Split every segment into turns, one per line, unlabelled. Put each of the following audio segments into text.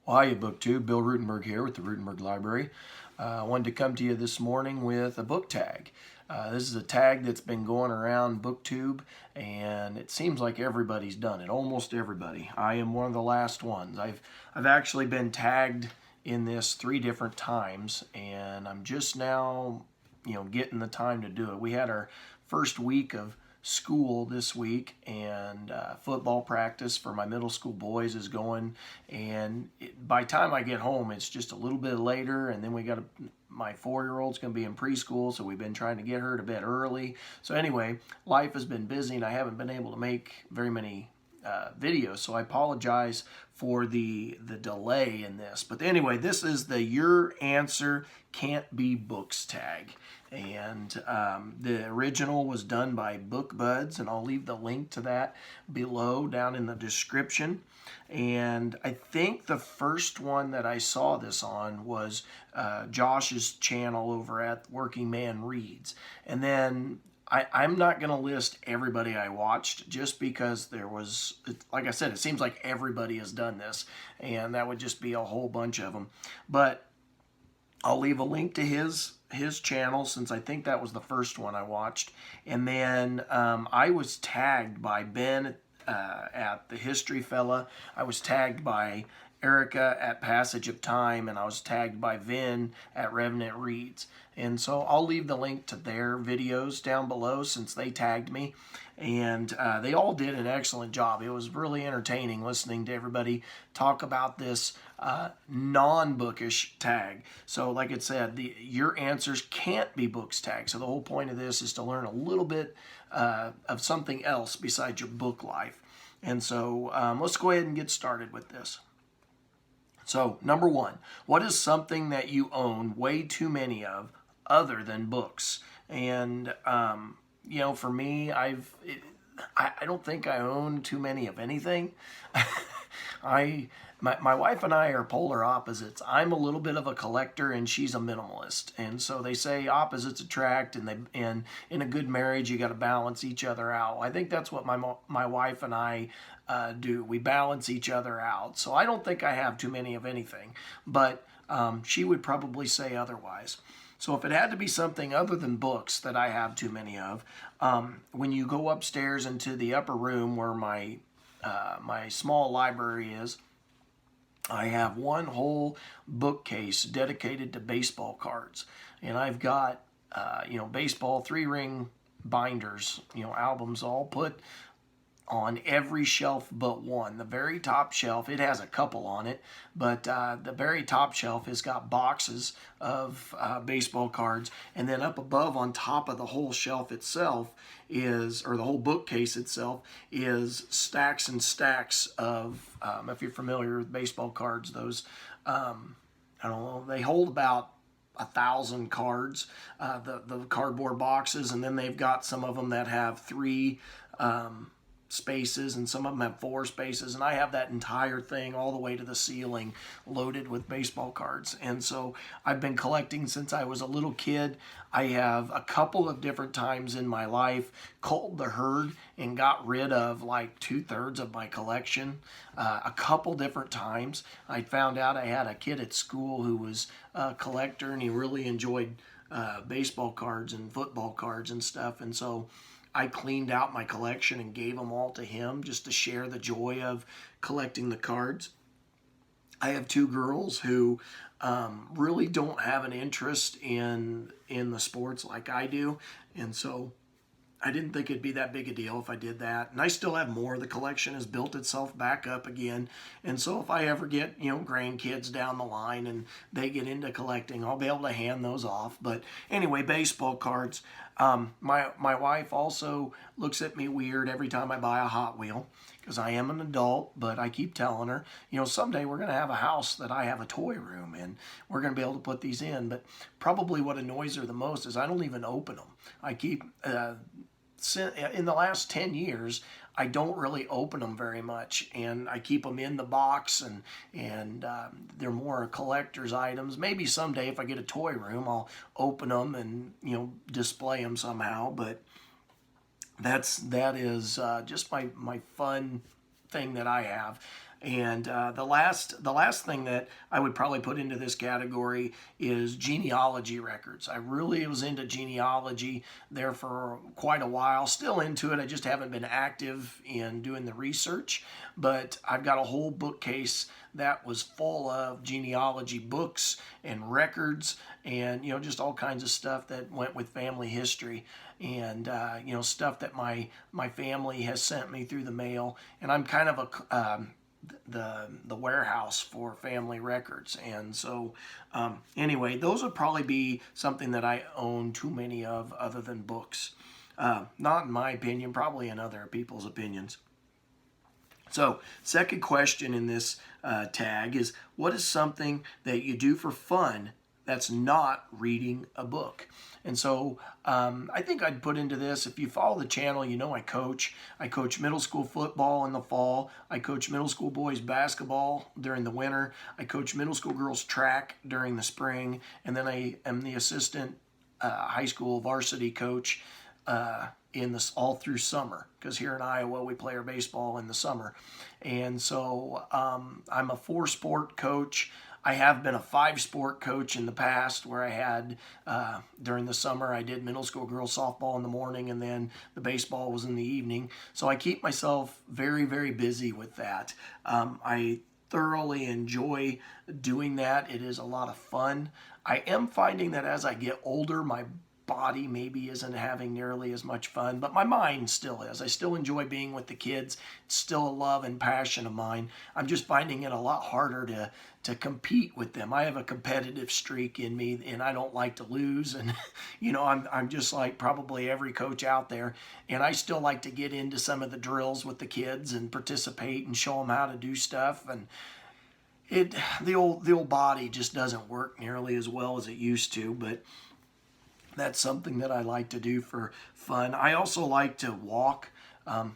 Well, hiya, BookTube. Bill Ruttenberg here with the Ruttenberg Library. I wanted to come to you this morning with a book tag. This is a tag that's been going around BookTube, and it seems like everybody's done it. Almost everybody. I am one of the last ones. I've actually been tagged in this 3 different times, and I'm just now, getting the time to do it. We had our first week of school this week, and football practice for my middle school boys is going, and by the time I get home it's just a little bit later, and then my 4-year-old's going to be in preschool, so we've been trying to get her to bed early. So anyway, life has been busy and I haven't been able to make very many videos, so I apologize for the delay in this. But anyway, this is the Your Answer Can't Be Books tag, and the original was done by BookBuds, and I'll leave the link to that below down in the description. And I think the first one that I saw this on was Josh's channel over at Working Man Reads, and then I'm not going to list everybody I watched, just because there was, like I said, it seems like everybody has done this, and that would just be a whole bunch of them. But I'll leave a link to his channel, since I think that was the first one I watched. And then I was tagged by Ben at The History Fella. I was tagged by Erica at Passage of Time, and I was tagged by Vin at Revenant Reads. And so I'll leave the link to their videos down below, since they tagged me. And they all did an excellent job. It was really entertaining listening to everybody talk about this non-bookish tag. So like it said, your answers can't be books tag. So the whole point of this is to learn a little bit of something else besides your book life. And so let's go ahead and get started with this. So number 1, what is something that you own way too many of other than books? And for me, I don't think I own too many of anything. My wife and I are polar opposites. I'm a little bit of a collector, and she's a minimalist. And so they say opposites attract, and in a good marriage you got to balance each other out. I think that's what my wife and I do. We balance each other out. So I don't think I have too many of anything, but she would probably say otherwise. So if it had to be something other than books that I have too many of, when you go upstairs into the upper room where my small library is, I have one whole bookcase dedicated to baseball cards. And I've got, baseball 3-ring binders, albums all put on every shelf but one. The very top shelf, it has a couple on it, but the very top shelf has got boxes of baseball cards, and then up above on top of the whole shelf itself or the whole bookcase itself, is stacks and stacks of, if you're familiar with baseball cards, those, I don't know, they hold about 1,000 cards, the cardboard boxes, and then they've got some of them that have 3 spaces, and some of them have 4 spaces, and I have that entire thing all the way to the ceiling loaded with baseball cards. And so I've been collecting since I was a little kid. I have a couple of different times in my life culled the herd and got rid of like 2/3 of my collection. A couple different times I found out I had a kid at school who was a collector, and he really enjoyed baseball cards and football cards and stuff, and so I cleaned out my collection and gave them all to him, just to share the joy of collecting the cards. I have 2 girls who really don't have an interest in the sports like I do, and so I didn't think it'd be that big a deal if I did that. And I still have more. The collection has built itself back up again. And so if I ever get, grandkids down the line and they get into collecting, I'll be able to hand those off. But anyway, baseball cards. My wife also looks at me weird every time I buy a Hot Wheel, because I am an adult, but I keep telling her, someday we're going to have a house that I have a toy room, and we're going to be able to put these in. But probably what annoys her the most is I don't even open them. I keep... in the last 10 years, I don't really open them very much, and I keep them in the box, and they're more collector's items. Maybe someday if I get a toy room, I'll open them and display them somehow. But that is just my fun thing that I have. And the last thing that I would probably put into this category is genealogy records. I really was into genealogy there for quite a while. Still into it. I just haven't been active in doing the research. But I've got a whole bookcase that was full of genealogy books and records, and just all kinds of stuff that went with family history, and stuff that my family has sent me through the mail. And I'm kind of a the warehouse for family records. And so anyway, those would probably be something that I own too many of other than books. Not in my opinion, probably in other people's opinions. So second question in this tag is, what is something that you do for fun that's not reading a book? And so I think I'd put into this, if you follow the channel, I coach. I coach middle school football in the fall. I coach middle school boys basketball during the winter. I coach middle school girls track during the spring. And then I am the assistant high school varsity coach in this all through summer, because here in Iowa we play our baseball in the summer. And so I'm a 4-sport coach. I have been a 5-sport coach in the past, where I had during the summer I did middle school girls softball in the morning, and then the baseball was in the evening. So I keep myself very, very busy with that. I thoroughly enjoy doing that. It is a lot of fun. I am finding that as I get older, my body maybe isn't having nearly as much fun, but my mind still is. I still enjoy being with the kids. It's still a love and passion of mine. I'm just finding it a lot harder to compete with them. I have a competitive streak in me, and I don't like to lose. And I'm just like probably every coach out there, and I still like to get into some of the drills with the kids and participate and show them how to do stuff. And the old body just doesn't work nearly as well as it used to, but that's something that I like to do for fun. I also like to walk.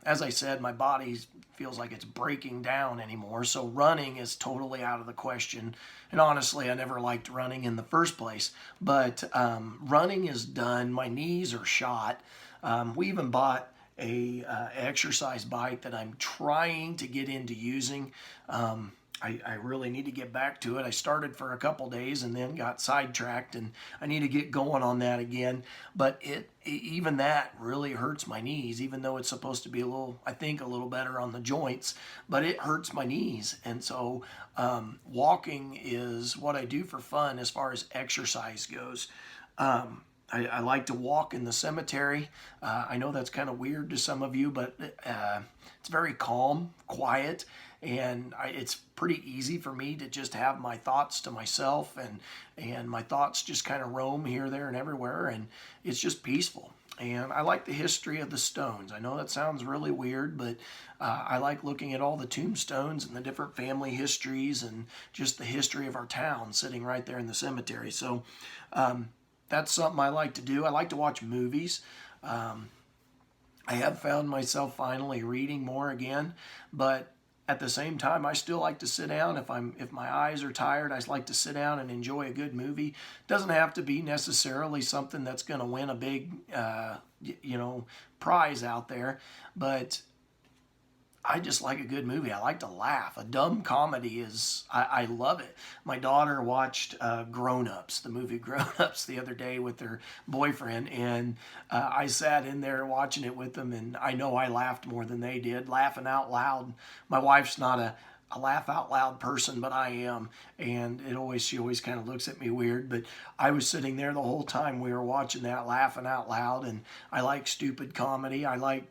As I said, my body feels like it's breaking down anymore, so running is totally out of the question. And honestly, I never liked running in the first place, but running is done. My knees are shot. We even bought a exercise bike that I'm trying to get into using. I really need to get back to it. I started for a couple days and then got sidetracked, and I need to get going on that again. But even that really hurts my knees, even though it's supposed to be a little better on the joints, but it hurts my knees. And so walking is what I do for fun as far as exercise goes. I like to walk in the cemetery. I know that's kind of weird to some of you, but it's very calm, quiet, and it's pretty easy for me to just have my thoughts to myself, and my thoughts just kind of roam here, there, and everywhere, and it's just peaceful. And I like the history of the stones. I know that sounds really weird, but I like looking at all the tombstones and the different family histories and just the history of our town sitting right there in the cemetery. So that's something I like to do. I like to watch movies. I have found myself finally reading more again, but at the same time, I still like to sit down. If my eyes are tired, I like to sit down and enjoy a good movie. It doesn't have to be necessarily something that's going to win a big, prize out there, but I just like a good movie. I like to laugh. A dumb comedy I love it. My daughter watched Grown Ups, the movie Grown Ups, the other day with her boyfriend, and I sat in there watching it with them, and I know I laughed more than they did, laughing out loud. My wife's not a laugh out loud person, but I am, and she always kind of looks at me weird, but I was sitting there the whole time we were watching that, laughing out loud. And I like stupid comedy. I like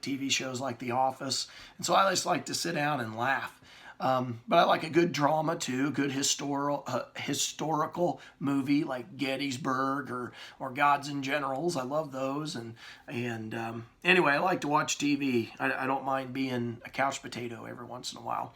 TV shows like The Office, and so I just like to sit down and laugh. But I like a good drama too, a good historical movie like Gettysburg or Gods and Generals. I love those, and anyway, I like to watch TV. I don't mind being a couch potato every once in a while.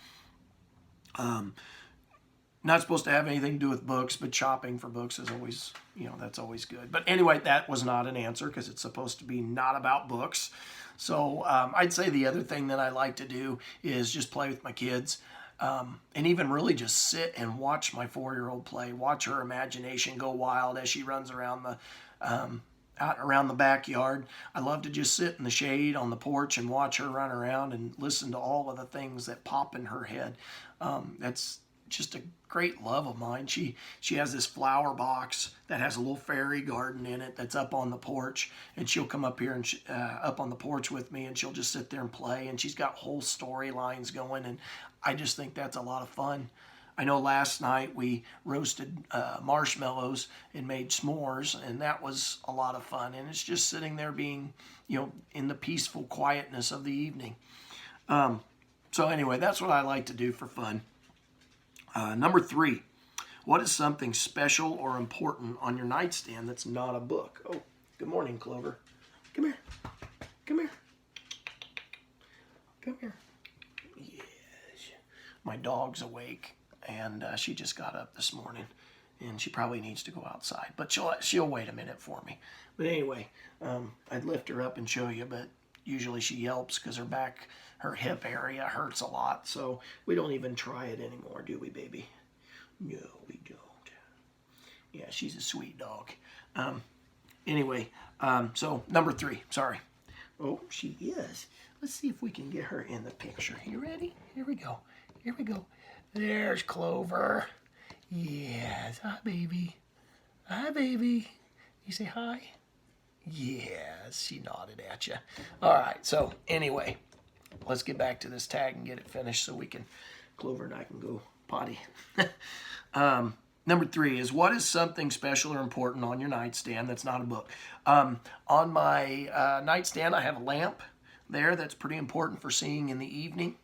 Not supposed to have anything to do with books, but shopping for books is always, that's always good. But anyway, that was not an answer because it's supposed to be not about books. So I'd say the other thing that I like to do is just play with my kids, and even really just sit and watch my 4-year-old play, watch her imagination go wild as she runs around out around the backyard. I love to just sit in the shade on the porch and watch her run around and listen to all of the things that pop in her head. That's just a great love of mine. She has this flower box that has a little fairy garden in it that's up on the porch, and she'll come up here and up on the porch with me, and she'll just sit there and play, and she's got whole storylines going, and I just think that's a lot of fun. I know last night we roasted marshmallows and made s'mores, and that was a lot of fun. And it's just sitting there being, in the peaceful quietness of the evening. So anyway, that's what I like to do for fun. Number 3, what is something special or important on your nightstand that's not a book? Oh, good morning, Clover. Come here. Come here. Come here. Yes. My dog's awake. And she just got up this morning, and she probably needs to go outside. But she'll wait a minute for me. But anyway, I'd lift her up and show you, but usually she yelps because her hip area hurts a lot. So we don't even try it anymore, do we, baby? No, we don't. Yeah, she's a sweet dog. Anyway, so number 3, sorry. Oh, she is. Let's see if we can get her in the picture. You ready? Here we go. Here we go. There's Clover. Yes. Hi, baby. Hi, baby. You say hi? Yes. She nodded at you. All right. So anyway, let's get back to this tag and get it finished so Clover and I can go potty. Number 3 is, what is something special or important on your nightstand that's not a book? On my nightstand, I have a lamp there that's pretty important for seeing in the evening.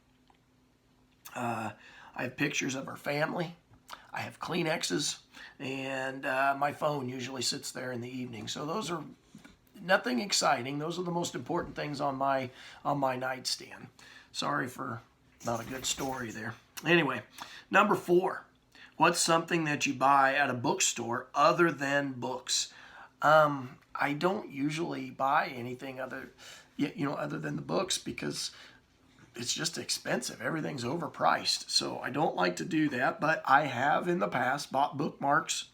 I have pictures of our family. I have Kleenexes, and my phone usually sits there in the evening. So those are nothing exciting. Those are the most important things on my nightstand. Sorry for not a good story there. Anyway, number 4, what's something that you buy at a bookstore other than books? I don't usually buy anything other than the books because it's just expensive. Everything's overpriced. So I don't like to do that, but I have in the past bought bookmarks.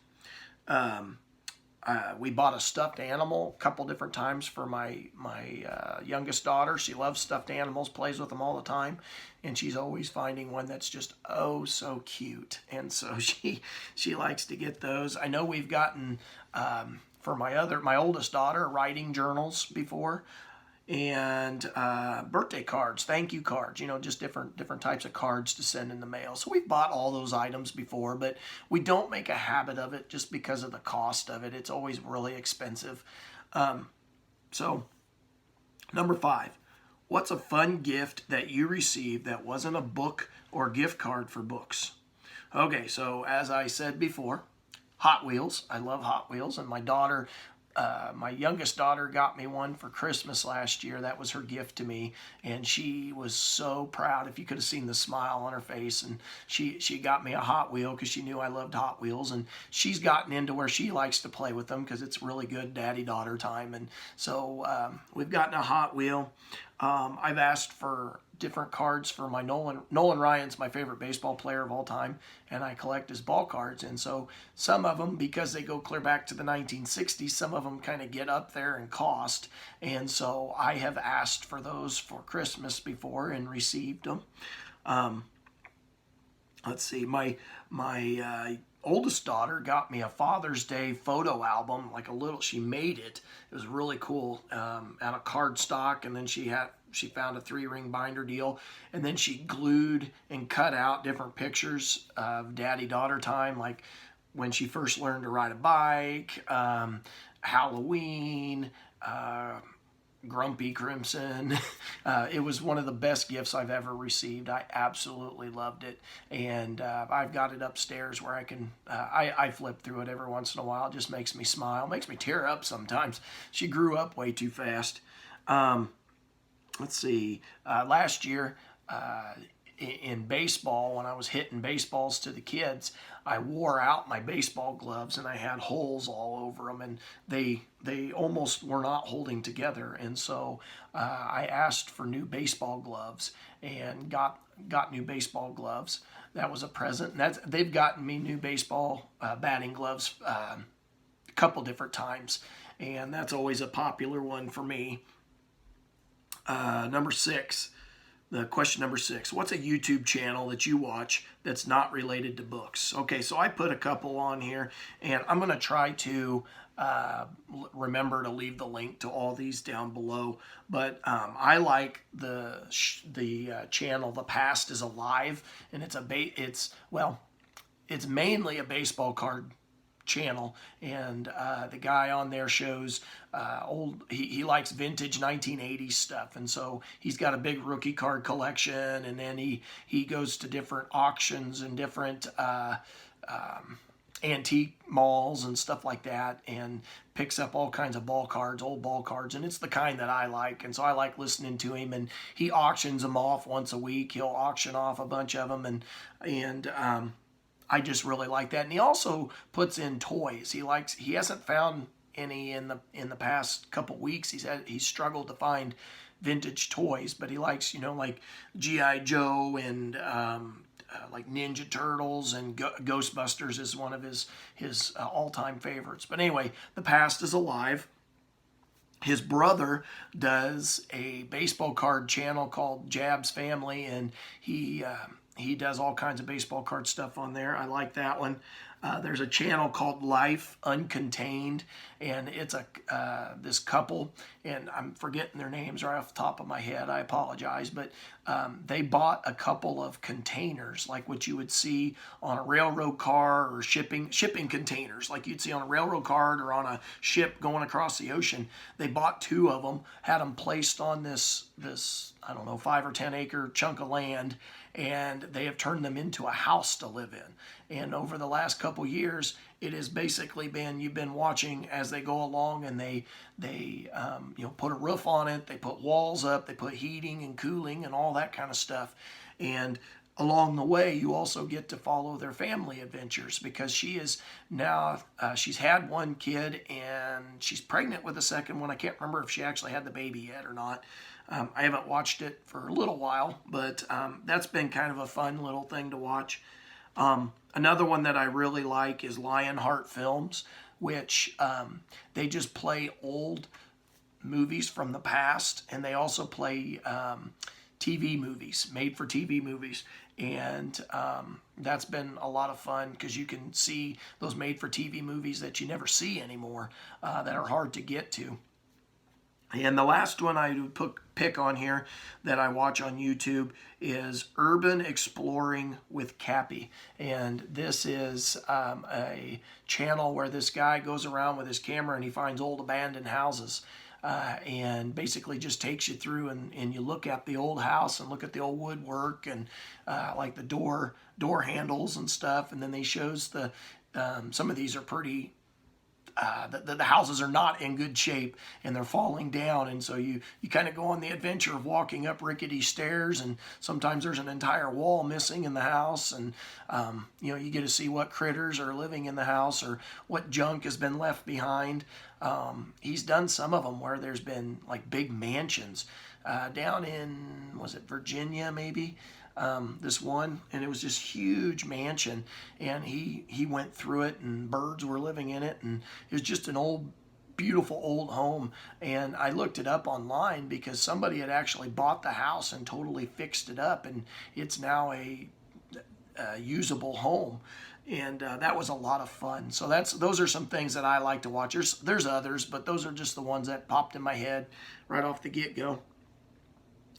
We bought a stuffed animal a couple different times for my youngest daughter. She loves stuffed animals, plays with them all the time, and she's always finding one that's just oh so cute. And so she likes to get those. I know we've gotten for my oldest daughter writing journals before. And birthday cards, thank you cards, just different types of cards to send in the mail. So we've bought all those items before, but we don't make a habit of it just because of the cost of it. It's always really expensive. So number 5, what's a fun gift that you received that wasn't a book or gift card for books? Okay, so as I said before, Hot Wheels. I love Hot Wheels, and my youngest daughter got me one for Christmas last year. That was her gift to me, and she was so proud. If you could have seen the smile on her face, and she got me a Hot Wheel because she knew I loved Hot Wheels, and she's gotten into where she likes to play with them because it's really good daddy-daughter time. And so we've gotten a Hot Wheel. I've asked for different cards for my Nolan Ryan's my favorite baseball player of all time, and I collect his ball cards. And so some of them, because they go clear back to the 1960s, some of them kind of get up there in cost. And so I have asked for those for Christmas before and received them. Let's see, my oldest daughter got me a Father's Day photo album, she made it. It was really cool, out of cardstock, and then she found a 3-ring binder deal, and then she glued and cut out different pictures of daddy-daughter time, like when she first learned to ride a bike, Halloween, Grumpy Crimson. It was one of the best gifts I've ever received. I absolutely loved it, and I've got it upstairs where I can I flip through it every once in a while. It just makes me smile, makes me tear up sometimes. She grew up way too fast. Let's see, last year in baseball, when I was hitting baseballs to the kids, I wore out my baseball gloves and I had holes all over them, and they almost were not holding together. And so I asked for new baseball gloves and got new baseball gloves. That was a present. And they've gotten me new baseball batting gloves a couple different times. and that's always a popular one for me. Number 6. The question number 6, what's a YouTube channel that you watch that's not related to books? Okay, so I put a couple on here, and I'm going to try to remember to leave the link to all these down below. But I like the channel The Past is Alive, and it's mainly a baseball card channel, and the guy on there shows he likes vintage 1980s stuff, and so he's got a big rookie card collection, and then he goes to different auctions and different antique malls and stuff like that, and picks up all kinds of old ball cards, and it's the kind that I like, and so I like listening to him. And he auctions them off once a week. He'll auction off a bunch of them, and I just really like that. And he also puts in toys. He hasn't found any in the past couple weeks. He's struggled to find vintage toys, but he likes, like G.I. Joe and like Ninja Turtles, and Ghostbusters is one of his all-time favorites. But anyway, The Past is Alive. His brother does a baseball card channel called Jab's Family, and he does all kinds of baseball card stuff on there. I like that one. There's a channel called Life Uncontained, and it's this couple, and I'm forgetting their names right off the top of my head. I apologize, but they bought a couple of containers, like what you would see on a railroad car, or shipping containers, like you'd see on a railroad car or on a ship going across the ocean. They bought 2 of them, had them placed on this I don't know, 5 or 10 acre chunk of land, and they have turned them into a house to live in. And over the last couple years, it has basically been, you've been watching as they go along, and they put a roof on it, they put walls up, they put heating and cooling and all that kind of stuff. And along the way, you also get to follow their family adventures, because she is now, she's had 1 kid, and she's pregnant with a second one. I can't remember if she actually had the baby yet or not. I haven't watched it for a little while, but that's been kind of a fun little thing to watch. Another one that I really like is Lionheart Films, which they just play old movies from the past, and they also play TV movies, made-for-TV movies. And that's been a lot of fun, because you can see those made-for-TV movies that you never see anymore, that are hard to get to. And the last one I would pick on here that I watch on YouTube is Urban Exploring with Cappy. And this is a channel where this guy goes around with his camera, and he finds old abandoned houses. And basically just takes you through, and you look at the old house and look at the old woodwork, and like the door handles and stuff. And then they shows some of these are pretty, the houses are not in good shape, and they're falling down, and so you kind of go on the adventure of walking up rickety stairs, and sometimes there's an entire wall missing in the house, and you get to see what critters are living in the house, or what junk has been left behind. He's done some of them where there's been like big mansions down in, was it Virginia maybe? This one, and it was this huge mansion, and he went through it, and birds were living in it, and it was just an old, beautiful old home. And I looked it up online, because somebody had actually bought the house and totally fixed it up, and it's now a usable home. And that was a lot of fun. So those are some things that I like to watch. There's others, but those are just the ones that popped in my head right off the get-go.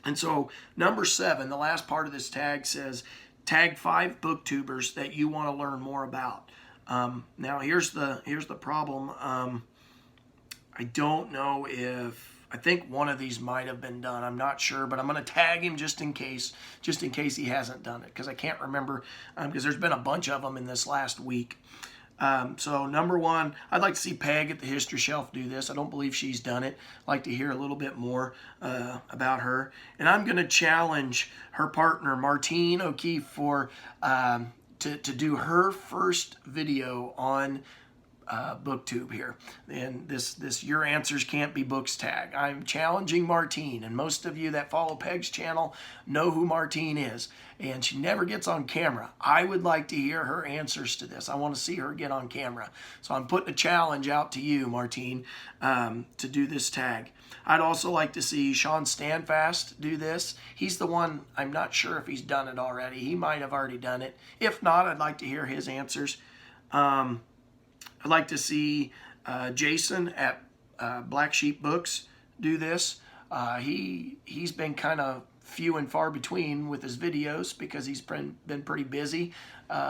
And so number 7, the last part of this tag says, tag 5 booktubers that you want to learn more about. Now here's the problem. I don't know I think one of these might have been done. I'm not sure, but I'm going to tag him just in case he hasn't done it, because I can't remember, because there's been a bunch of them in this last week. So number 1, I'd like to see Peg at the History Shelf do this. I don't believe she's done it. I'd like to hear a little bit more about her. And I'm going to challenge her partner, Martine O'Keefe, to do her first video on BookTube here. And this Your Answers Can't Be Books tag. I'm challenging Martine, and most of you that follow Peg's channel know who Martine is, and she never gets on camera. I would like to hear her answers to this. I want to see her get on camera. So I'm putting a challenge out to you, Martine, to do this tag. I'd also like to see Sean Standfast do this. He's the one, I'm not sure if he's done it already. He might have already done it. If not, I'd like to hear his answers. I'd like to see Jason at Black Sheep Books do this. He's been kind of few and far between with his videos because he's been pretty busy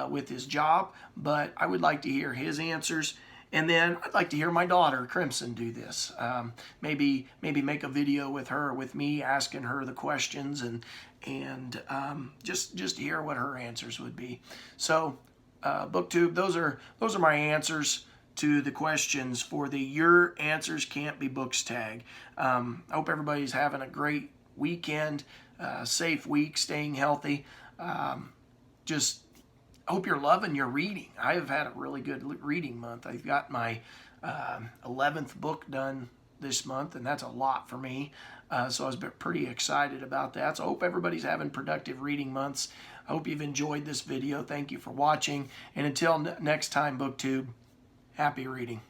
with his job, but I would like to hear his answers. And then I'd like to hear my daughter, Crimson, do this. Maybe make a video with her, with me, asking her the questions and just hear what her answers would be. So, BookTube, those are my answers to the questions for the Your Answers Can't Be Books tag. I hope everybody's having a great weekend, safe week, staying healthy. Just hope you're loving your reading. I have had a really good reading month. I've got my 11th book done this month, and that's a lot for me. So I was pretty excited about that. So I hope everybody's having productive reading months. I hope you've enjoyed this video. Thank you for watching. And until next time, BookTube, happy reading.